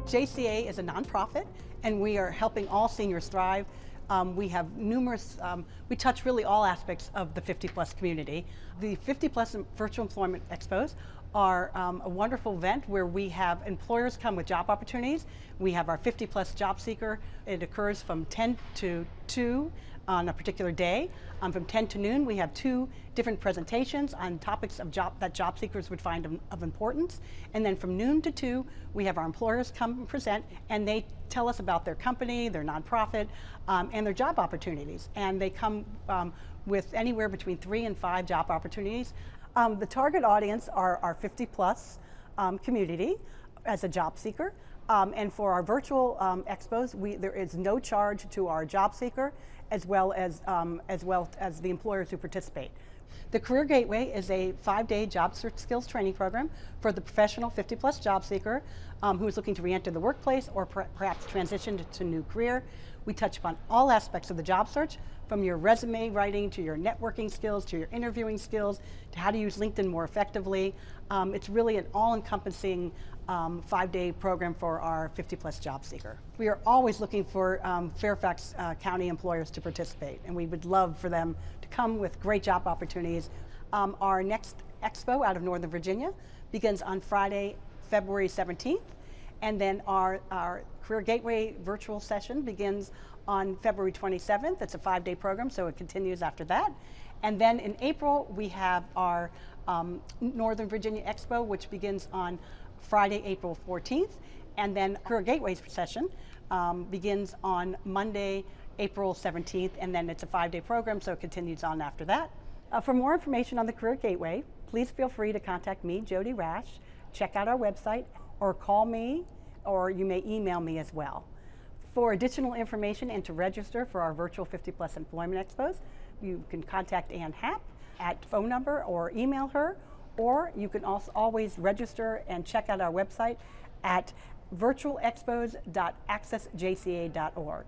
JCA is a nonprofit, and we are helping all seniors thrive. We have numerous, we touch really all aspects of the 50-plus community. The 50-plus Virtual Employment Expos are a wonderful event where we have employers come with job opportunities. We have our 50-plus job seeker. It occurs from 10 to 2 on a particular day. From 10 to noon, we have 2 different presentations on topics of that job seekers would find of importance. And then from noon to 2, we have our employers come and present, and they tell us about their company, their nonprofit, and their job opportunities. And they come with anywhere between 3 and 5 job opportunities. The target audience are our 50-plus community as a job seeker. And for our virtual expos, there is no charge to our job seeker, as well as the employers who participate. The Career Gateway is a 5-day job search skills training program for the professional 50-plus job seeker who is looking to re-enter the workplace or perhaps transition to a new career. We touch upon all aspects of the job search, from your resume writing to your networking skills to your interviewing skills to how to use LinkedIn more effectively. It's really an all-encompassing 5-day program for our 50-plus job seeker. We are always looking for Fairfax County employers to participate, and we would love for them to come with great job opportunities. Our next expo out of Northern Virginia begins on Friday, February 17th, and then our Career Gateway virtual session begins on February 27th. It's a 5-day program, so it continues after that. And then in April, we have our Northern Virginia Expo, which begins on Friday, April 14th. And then Career Gateway session begins on Monday, April 17th, and then it's a 5-day program, so it continues on after that. For more information on the Career Gateway, please feel free to contact me, Jody Rash. Check out our website, or call me, or you may email me as well. For additional information and to register for our virtual 50-plus employment expos, you can contact Ann Happ at phone number or email her, or you can also always register and check out our website at virtualexpos.accessjca.org.